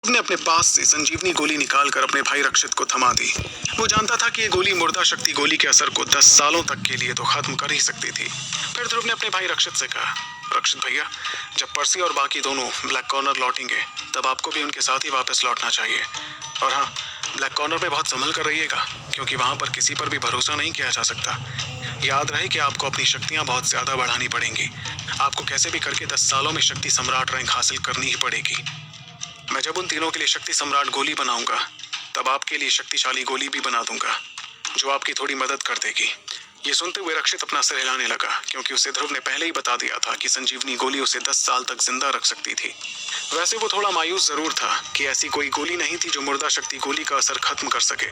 ने अपने पास से संजीवनी गोली निकालकर अपने भाई रक्षित को थमा दी। वो जानता था कि ये गोली मुर्दा शक्ति गोली के असर को 10 सालों तक के लिए तो खत्म कर ही सकती थी। फिर ध्रुव ने अपने भाई रक्षित से कहा, रक्षित भैया, जब पर्सी और बाकी दोनों ब्लैक कॉर्नर लौटेंगे तब आपको भी उनके साथ ही वापस लौटना चाहिए। और हाँ, ब्लैक कॉर्नर पे बहुत संभल कर रहिएगा, क्योंकि वहां पर किसी पर भी भरोसा नहीं किया जा सकता। याद रहे कि आपको अपनी शक्तियां बहुत ज्यादा बढ़ानी पड़ेंगी। आपको कैसे भी करके 10 सालों में शक्ति सम्राट रैंक हासिल करनी ही पड़ेगी। मैं जब उन तीनों के लिए शक्ति सम्राट गोली बनाऊंगा तब आपके लिए शक्तिशाली गोली भी बना दूंगा, जो आपकी थोड़ी मदद कर देगी। ये सुनते हुए रक्षित अपना सिर हिलाने लगा, क्योंकि उसे ध्रुव ने पहले ही बता दिया था कि संजीवनी गोली उसे 10 साल तक जिंदा रख सकती थी। वैसे वो थोड़ा मायूस जरूर था कि ऐसी कोई गोली नहीं थी जो मुर्दा शक्ति गोली का असर खत्म कर सके,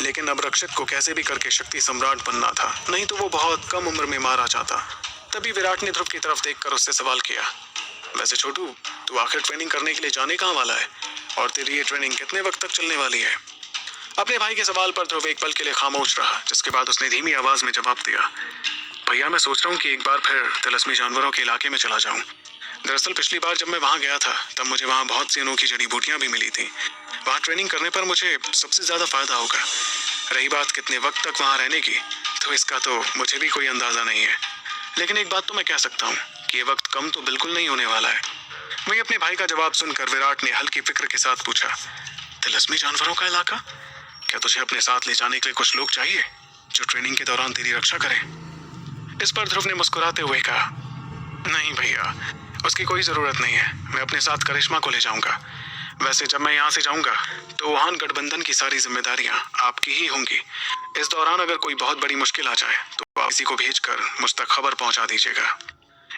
लेकिन अब रक्षित को कैसे भी करके शक्ति सम्राट बनना था, नहीं तो वो बहुत कम उम्र में मारा जाता। तभी विराट ने ध्रुव की तरफ देखकर उससे सवाल किया, वैसे छोटू, तू आखिर ट्रेनिंग करने के लिए जाने कहाँ वाला है, और तेरी ये ट्रेनिंग कितने वक्त तक चलने वाली है? अपने भाई के सवाल पर ध्रुव एक पल के लिए खामोश रहा, जिसके बाद उसने धीमी आवाज में जवाब दिया, भैया, मैं सोच रहा हूँ कि एक बार फिर तिलस्मी जानवरों के इलाके में चला जाऊँ। दरअसल पिछली बार जब मैं वहाँ गया था तब मुझे वहाँ बहुत सी अनोखी जड़ी बूटियाँ भी मिली थी। वहाँ ट्रेनिंग करने पर मुझे सबसे ज्यादा फायदा होगा। रही बात कितने वक्त तक वहाँ रहने की, तो इसका तो मुझे भी कोई अंदाजा नहीं है, लेकिन एक बात तो मैं कह सकता हूँ कि ये वक्त कम तो बिल्कुल नहीं होने वाला है। वहीं अपने भाई का जवाब सुनकर विराट ने हल्की फिक्र के साथ पूछा, तिलस्मी जानवरों का इलाका? क्या तुझे अपने साथ ले जाने के लिए कुछ लोग चाहिए जो ट्रेनिंग के दौरान तेरी रक्षा करें? इस पर ध्रुव ने मुस्कुराते हुए कहा, नहीं भैया, उसकी कोई जरूरत नहीं है। मैं अपने साथ करिश्मा को ले जाऊंगा। वैसे जब मैं यहाँ से जाऊंगा तो वुहान गठबंधन की सारी जिम्मेदारियां आपकी ही होंगी। इस दौरान अगर कोई बहुत बड़ी मुश्किल आ जाए तो आप किसी को भेजकर मुझ तक खबर पहुंचा दीजिएगा।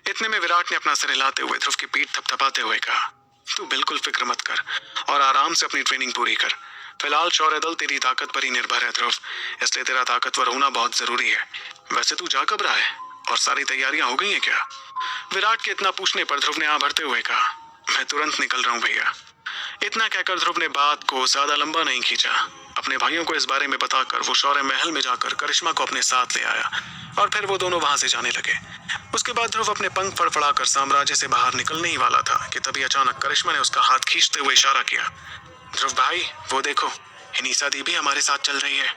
इतने में विराट ने अपना सिर हिलाते हुए ध्रुव की पीठ थपथपाते हुए कहा, तू बिल्कुल फिक्र मत कर और आराम से अपनी ट्रेनिंग पूरी कर। फिलहाल शौर्य दल तेरी ताकत पर ही निर्भर है ध्रुव, इसलिए तेरा ताकतवर होना बहुत जरूरी है। वैसे तू जा कब रहा है और सारी तैयारियां हो गई हैं क्या? विराट के इतना पूछने पर ध्रुव ने भरते हुए कहा, मैं तुरंत निकल रहा हूँ भैया। इतना कहकर ध्रुव ने बात को ज्यादा लंबा नहीं खींचा। अपने भाइयों को इस बारे में बताकर वो शौर्य महल में जाकर करिश्मा को अपने साथ ले आया और फिर वो दोनों वहां से जाने लगे। उसके बाद ध्रुव अपने पंख फड़फड़ाकर साम्राज्य से बाहर निकलने ही वाला था कि तभी अचानक करिश्मा ने उसका हाथ खींचते हुए इशारा किया, ध्रुव भाई, वो देखो, हिनीसा दी भी हमारे साथ चल रही है।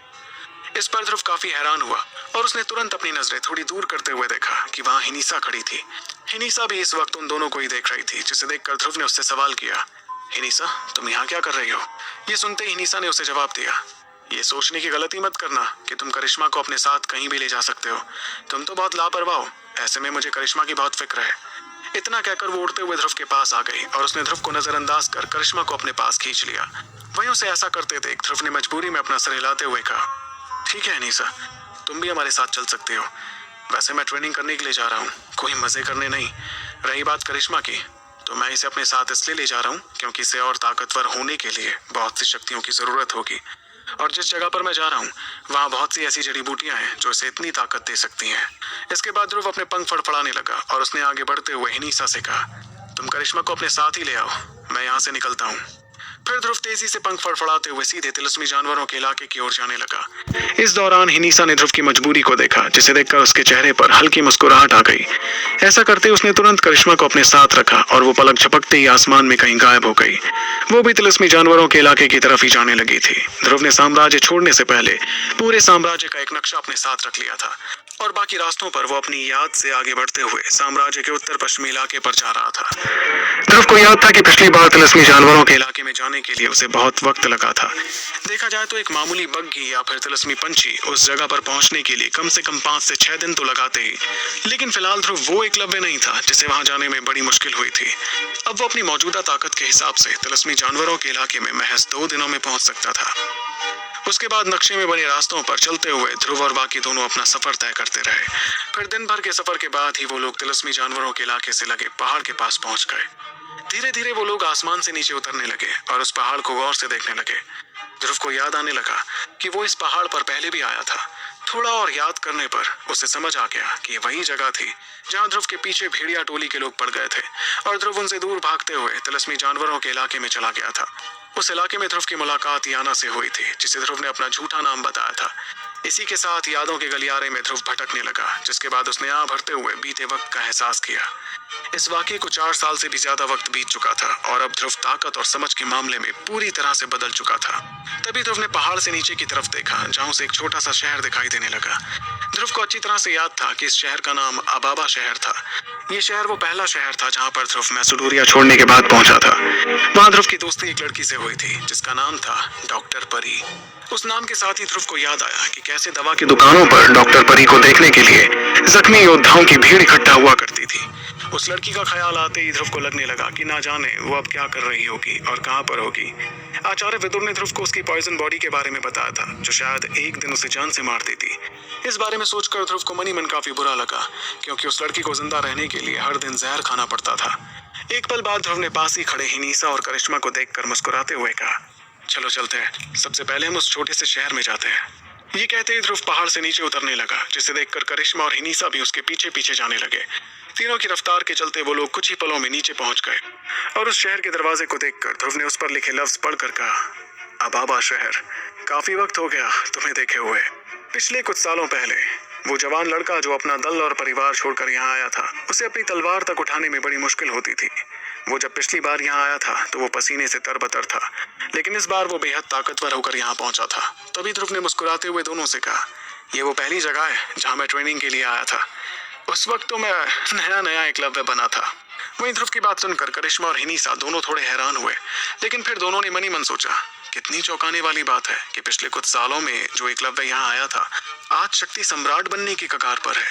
इस पर ध्रुव काफी हैरान हुआ और उसने तुरंत अपनी नजरें थोड़ी दूर करते हुए देखा कि वहां हिनीसा खड़ी थी। हिनीसा भी इस वक्त उन दोनों को ही देख रही थी, जिसे देखकर ध्रुव ने उससे सवाल किया, हिनीसा, तुम यहाँ क्या कर रही हो? ये सुनते ही हिनीसा ने उसे जवाब दिया, ये सोचने की गलती मत करना कि तुम करिश्मा को अपने साथ कहीं भी ले जा सकते हो। तुम तो बहुत लापरवाह हो, ऐसे में मुझे करिश्मा की बहुत फिक्र है। इतना कहकर वो उड़ते हुए ध्रुव के पास आ गई और उसने ध्रुव को नजरअंदाज कर करिश्मा को अपने पास खींच लिया। वहीं उसे ऐसा करते देख ध्रुव ने मजबूरी में अपना सिर हिलाते हुए कहा, ठीक है हिनीसा, तुम भी हमारे साथ चल सकते हो। वैसे मैं ट्रेनिंग करने के लिए जा रहा हूँ, कोई मजे करने नहीं। रही बात करिश्मा की, तो मैं इसे अपने साथ इसलिए ले जा रहा हूँ क्योंकि इसे और ताकतवर होने के लिए बहुत सी शक्तियों की जरूरत होगी, और जिस जगह पर मैं जा रहा हूँ वहाँ बहुत सी ऐसी जड़ी बूटियां हैं जो इसे इतनी ताकत दे सकती हैं। इसके बाद ध्रुव अपने पंख फड़फड़ाने लगा और उसने आगे बढ़ते हुए हिनीसा से कहा, तुम करिश्मा को अपने साथ ही ले आओ, मैं यहाँ से निकलता हूँ। फिर ध्रुव तेजी से पंख फड़फड़ाते हुए सीधे तिलस्मी जानवरों के इलाके की ओर जाने लगा। इस दौरान हिनीसा ने ध्रुव की मजबूरी को देखा, जिसे देखकर उसके चेहरे पर हल्की मुस्कुराहट आ गई। ऐसा करते उसने तुरंत करिश्मा को अपने साथ रखा और वो पलक झपकते ही आसमान में कहीं गायब हो गई। वो भी तिलस्मी जानवरों के इलाके की तरफ ही जाने लगी थी। ध्रुव ने साम्राज्य छोड़ने से पहले पूरे साम्राज्य का एक नक्शा अपने साथ रख लिया था और बाकी रास्तों पर वो अपनी याद से आगे बढ़ते हुए साम्राज्य के उत्तर पश्चिमी इलाके पर जा रहा था। ध्रुव को याद था कि पिछली बार तिलस्मी जानवरों के इलाके में जाने के लिए उसे बहुत वक्त लगा था। देखा जाए तो एक मामूली बग्घी या फिर तिलस्मी पंछी उस जगह पर पहुंचने के लिए कम से कम 5 से 6 दिन तो लगाते ही, लेकिन फिलहाल ध्रुव वो एकलव्य नहीं था जिसे वहां जाने में बड़ी मुश्किल हुई थी। अब वो अपनी मौजूदा ताकत के हिसाब से तिलस्मी जानवरों के इलाके में महज 2 दिनों में पहुंच सकता था। उसके बाद नक्शे में बने रास्तों पर चलते हुए ध्रुव और बाकी दोनों अपना सफर तय करते रहे। फिर दिन भर के सफर के बाद ही वो लोग तिलस्मी जानवरों के इलाके से लगे पहाड़ के पास पहुंच गए। धीरे धीरे वो लोग आसमान से नीचे उतरने लगे और उस पहाड़ को गौर से देखने लगे। ध्रुव को याद आने लगा कि वो इस पहाड़ पर पहले भी आया था। थोड़ा और याद करने पर उसे समझ आ गया कि ये वही जगह थी जहां ध्रुव के पीछे भेड़िया टोली के लोग पड़ गए थे और ध्रुव उनसे दूर भागते हुए तिलस्मी जानवरों के इलाके में चला गया था। उस इलाके में ध्रुव की मुलाकात याना से हुई थी, जिसे ध्रुव ने अपना झूठा नाम बताया था। इसी के साथ यादों के गलियारे में ध्रुव भटकने लगा, जिसके बाद उसने आह भरते हुए बीते वक्त का एहसास किया। इस वाकये को 4 साल से भी ज्यादा वक्त बीत चुका था और अब ध्रुव ताकत और समझ के मामले में पूरी तरह से बदल चुका था। तभी ध्रुव ने पहाड़ से नीचे की तरफ देखा, जहां उसे एक छोटा सा शहर दिखाई देने लगा। ध्रुव को अच्छी तरह से याद था कि इस शहर का नाम अबाबा शहर था। ये शहर वो पहला शहर था जहां पर ध्रुव मैसेडोरिया छोड़ने के बाद पहुंचा था। वहां ध्रुव की दोस्ती एक लड़की से हुई थी जिसका नाम था डॉक्टर परी। उस नाम के साथ ही ध्रुव को याद आया कि कैसे दवा की दुकानों पर डॉक्टर परी को देखने के लिए जख्मी योद्धाओं की भीड़ इकट्ठा हुआ करती थी। उस लड़की का ख्याल आते ही ध्रुव को लगने लगा कि ना जाने वो अब क्या कर रही होगी और कहां पर होगी। आचार्य विदुर ने ध्रुव को उसकी पॉइजन बॉडी के बारे में बताया था, जो शायद एक दिन उसे जान से मार देती। इस बारे में सोचकर ध्रुव को मन ही मन काफी बुरा लगा, क्योंकि उस लड़की को जिंदा रहने के लिए हर दिन जहर खाना पड़ता था। एक पल बाद ध्रुव ने पास ही खड़े हिनीसा और करिश्मा को देखकर मुस्कुराते हुए कहा, चलो चलते हैं, सबसे पहले हम उस छोटे से शहर में जाते हैं। ये कहते ही ध्रुव पहाड़ से नीचे उतरने लगा, जिसे देखकर करिश्मा और हिनीसा भी उसके पीछे पीछे जाने लगे। तीनों की रफ्तार के चलते वो लोग कुछ ही पलों में नीचे पहुंच गए और उस शहर के दरवाजे को देखकर ध्रुव ने उस पर लिखे लफ्ज पढ़कर कहा, अबाबा शहर, काफी वक्त हो गया तुम्हें देखे हुए। पिछले कुछ सालों पहले वो जवान लड़का जो अपना दल और परिवार छोड़कर यहाँ आया था, उसे अपनी तलवार तक उठाने में बड़ी मुश्किल होती थी। वो जब पिछली बार यहाँ आया था तो वो पसीने से तरबतर था, लेकिन इस बार वो बेहद ताकतवर होकर यहाँ पहुंचा था। तभी ध्रुव ने मुस्कुराते हुए दोनों से कहा, ये वो पहली जगह है जहाँ मैं ट्रेनिंग के लिए आया था। उस वक्त तो मैं नया एकलव्य बना था। वहीं ध्रुव की बात सुनकर करिश्मा और हिनीसा दोनों थोड़े हैरान हुए, लेकिन फिर दोनों ने मन ही मन सोचा, कितनी चौंकाने वाली बात है कि पिछले कुछ सालों में जो एकलव्य यहाँ आया था, आज शक्ति सम्राट बनने की कगार पर है।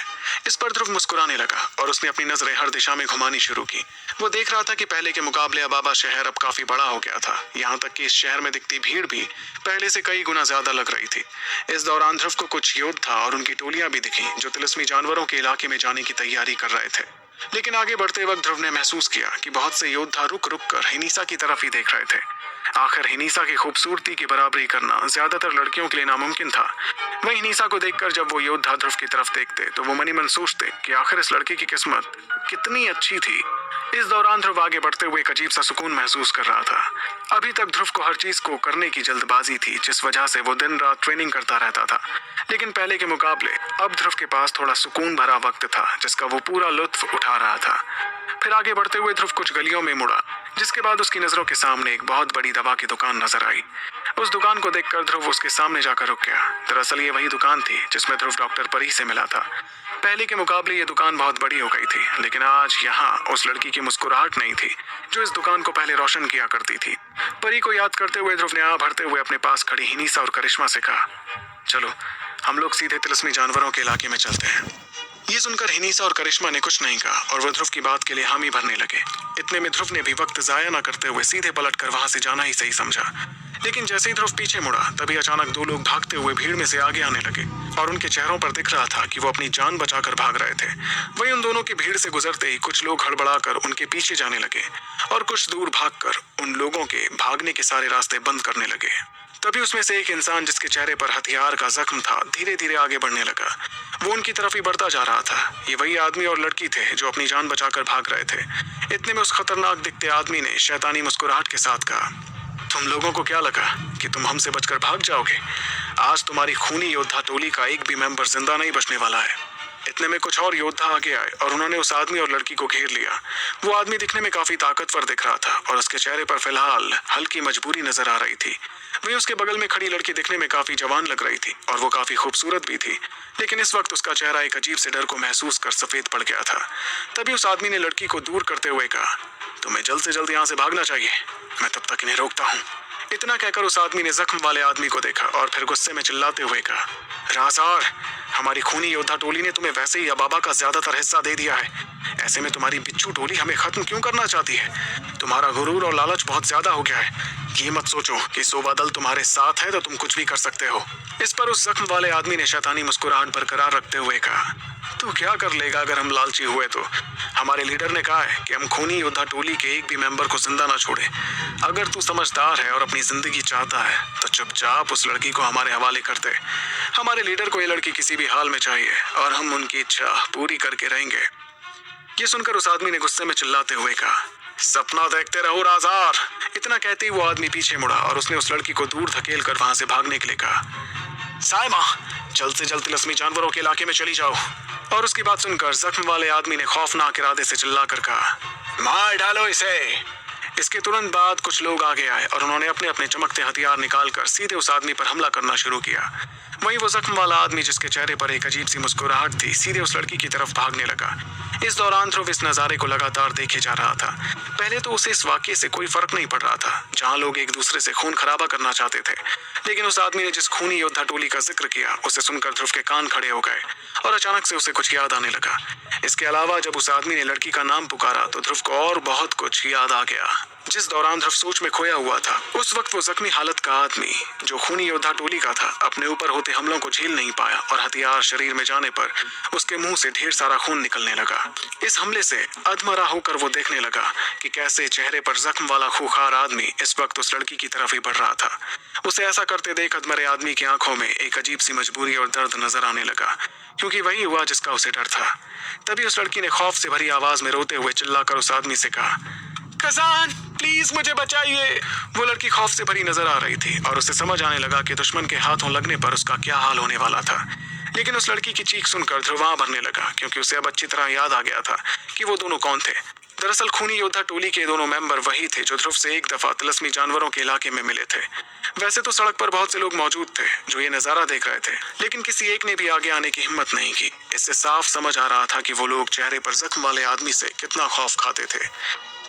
इस पर ध्रुव मुस्कुराने लगा और उसने अपनी नजरें हर दिशा में घुमानी शुरू की। वो देख रहा था कि पहले के मुकाबले अबाबा शहर अब काफी बड़ा हो गया था। यहाँ तक कि इस शहर में दिखती भीड़ भी पहले से कई गुना ज्यादा लग रही थी। इस दौरान ध्रुव को कुछ योद्धा और उनकी टोलियां भी दिखी, जो तिलिस्मी जानवरों के इलाके में जाने की तैयारी कर रहे थे। लेकिन आगे बढ़ते वक्त ध्रुव ने महसूस किया कि बहुत से योद्धा रुक रुक कर हिनीसा की तरफ ही देख रहे थे। आखिर हिनीसा की खूबसूरती की बराबरी करना ज्यादातर लड़कियों के लिए नामुमकिन था। वहीं हिनीसा को देखकर जब वो योद्धा ध्रुव की तरफ देखते तो वो मन ही मन सोचते कि आखिर इस लड़की की किस्मत कितनी अच्छी थी। इस दौरान ध्रुव आगे बढ़ते हुए एक अजीब सा सुकून महसूस कर रहा था। अभी तक ध्रुव को हर चीज को करने की जल्दबाजी थी, जिस वजह से वो दिन रात ट्रेनिंग करता रहता था। लेकिन पहले के मुकाबले अब ध्रुव के पास थोड़ा सुकून भरा वक्त था, जिसका वो पूरा लुत्फ उठा रहा था। फिर आगे बढ़ते हुए ध्रुव कुछ गलियों में मुड़ा, जिसके बाद उसकी नजरों के सामने एक बहुत बड़ी दवा की दुकान नजर आई। उस दुकान को देखकर ध्रुव उसके सामने जाकर रुक गया। दरअसल ये वही दुकान थी जिसमें ध्रुव डॉक्टर परी से मिला था। पहले के मुकाबले ये दुकान बहुत बड़ी हो गई थी, लेकिन आज यहाँ उस लड़की की मुस्कुराहट नहीं थी जो इस दुकान को पहले रोशन किया करती थी। परी को याद करते हुए ध्रुव ने आह भरते हुए अपने पास खड़ी हिनीसा और करिश्मा से कहा, चलो हम लोग सीधे तिलिस्मी जानवरों के इलाके में चलते हैं। ये सुनकर हिनीसा और करिश्मा ने कुछ नहीं कहा और वो ध्रुव की बात के लिए हामी भरने लगे। इतने में ध्रुव ने भी वक्त जाया न करते हुए सीधे पलटकर वहां से जाना ही सही समझा। लेकिन जैसे ही ध्रुव पीछे मुड़ा, तभी अचानक दो लोग भागते हुए भीड़ में से आगे आने लगे और उनके चेहरों पर दिख रहा था कि वो अपनी जान बचाकर भाग रहे थे। वहीं उन दोनों की भीड़ से गुजरते ही कुछ लोग हड़बड़ाकर उनके पीछे जाने लगे और कुछ दूर भागकर उन लोगों के भागने के सारे रास्ते बंद करने लगे। तभी उसमें से एक इंसान जिसके चेहरे पर हथियार का जख्म था, धीरे धीरे आगे बढ़ने लगा। वो उनकी तरफ ही बढ़ता जा रहा था। ये वही आदमी और लड़की थे जो अपनी जान बचाकर भाग रहे थे। इतने में उस खतरनाक दिखते आदमी ने शैतानी मुस्कुराहट के साथ कहा, तुम लोगों को क्या लगा कि तुम हमसे बचकर भाग जाओगे? आज तुम्हारी खूनी योद्धा टोली का एक भी मेंबर जिंदा नहीं बचने वाला है। इतने में कुछ और योद्धा आगे आए और उन्होंने उस आदमी और लड़की को घेर लिया। वो आदमी दिखने में काफी ताकतवर दिख रहा था और उसके चेहरे पर फिलहाल हल्की मजबूरी नजर आ रही थी। वहीं उसके बगल में खड़ी लड़की दिखने में काफी जवान लग रही थी और वो काफी खूबसूरत भी थी, लेकिन इस वक्त उसका चेहरा एक अजीब से डर को महसूस कर सफेद पड़ गया था। तभी उस आदमी ने लड़की को दूर करते हुए कहा, तुम्हें जल्द से जल्द यहाँ से भागना चाहिए, मैं तब तक इन्हें रोकता हूँ। इतना कहकर उस आदमी ने जख्म वाले आदमी को देखा और फिर गुस्से में चिल्लाते हुए कहा, राज़ार, हमारी खूनी योद्धा टोली ने तुम्हें वैसे ही अबाबा का ज्यादातर हिस्सा दे दिया है। ऐसे में तुम्हारी बिच्छू टोली हमें खत्म क्यों करना चाहती है? तुम्हारा गुरूर और लालच बहुत ज्यादा हो गया है। ये मत सोचो कि सोबा दल तुम्हारे साथ है तो तुम कुछ भी कर सकते हो। इस पर उस जख्म वाले आदमी ने शैतानी मुस्कुराहट बरकरार रखते हुए कहा, तू क्या कर लेगा अगर हम लालची हुए तो? हमारे लीडर ने कहा है कि हम खूनी योद्धा टोली के एक भी मेंबर को जिंदा ना छोड़े। अगर तू समझदार है और अपनी जिंदगी चाहता है तो चुपचाप उस लड़की को हमारे हवाले कर दे। हमारे लीडर को ये लड़की किसी भी हाल में चाहिए और हम उनकी इच्छा पूरी करके रहेंगे। ये सुनकर उस आदमी ने गुस्से में चिल्लाते हुए कहा, सपना देखते रहो राज़ार। इतना कहते ही वो आदमी पीछे मुड़ा और उसने उस लड़की को दूर धकेल कर वहां से भागने के लिए कहा, साइमा, जल्द से जल्द तिलिस्मी जानवरों के इलाके में चली जाओ। और उसकी बात सुनकर जख्म वाले आदमी ने खौफनाक इरादे से चिल्लाकर कहा, मार डालो इसे। इसके तुरंत बाद कुछ लोग आगे आए और उन्होंने अपने अपने चमकते हथियार निकालकर सीधे उस आदमी पर हमला करना शुरू किया। वहीं वो जख्म वाला आदमी, जिसके चेहरे पर एक अजीब सी मुस्कुराहट थी, सीधे उस लड़की की तरफ भागने लगा। इस दौरान ध्रुव इस नज़ारे को लगातार देखे जा रहा था। पहले तो उसे इस वाकये से कोई फर्क नहीं पड़ रहा था, जहां लोग एक दूसरे से खून खराबा करना चाहते थे, लेकिन उस आदमी ने जिस खूनी योद्धा टोली का जिक्र किया, उसे सुनकर ध्रुव के कान खड़े हो गए और अचानक से उसे कुछ याद आने लगा। इसके अलावा जब उस आदमी ने लड़की का नाम पुकारा तो ध्रुव को और बहुत कुछ याद आ गया। जिस दौरान ध्रुव सोच में खोया हुआ था, उस वक्त वो जख्मी हालत का आदमी, जो खूनी योद्धा टोली का था, अपने ऊपर होते हमलों को झेल नहीं पाया और हथियार शरीर में जाने पर उसके मुंह से ढेर सारा खून निकलने लगा। इस हमले से अधमरा होकर वो देखने लगा कि कैसे चेहरे पर जख्म वाला खूंखार आदमी इस वक्त उस लड़की की तरफ ही बढ़ रहा था। उसे ऐसा करते देख अधमरे आदमी की आंखों में एक अजीब सी मजबूरी और दर्द नजर आने लगा, क्योंकि वही हुआ जिसका उसे डर था। तभी उस लड़की ने खौफ से भरी आवाज में रोते हुए चिल्लाकर उस आदमी से कहा, कसान, प्लीज मुझे बचाइए। वो लड़की खौफ से भरी नजर आ रही थी और उसे समझ आने लगा कि दुश्मन के हाथों लगने पर उसका क्या हाल होने वाला था। लेकिन उस लड़की की चीख सुनकर ध्रुव भरने लगा, क्योंकि उसे अब अच्छी तरह याद आ गया था कि वो दोनों कौन थे। दरअसल खूनी योद्धा टोली के दोनों मेंबर वही थे जो ध्रुव से एक दफा तिलस्मी जानवरों के इलाके में मिले थे। वैसे तो सड़क पर बहुत से लोग मौजूद थे जो ये नजारा देख रहे थे, लेकिन किसी एक ने भी आगे आने की हिम्मत नहीं की। इससे साफ समझ आ रहा था कि वो लोग चेहरे पर जख्म वाले आदमी से कितना खौफ खाते थे।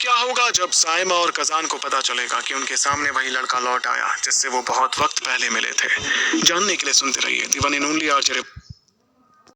क्या होगा जब साइमा और कजान को पता चलेगा कि उनके सामने वही लड़का लौट आया जिससे वो बहुत वक्त पहले मिले थे? जानने के लिए सुनते रहिए दी वन एंड ओनली आरजे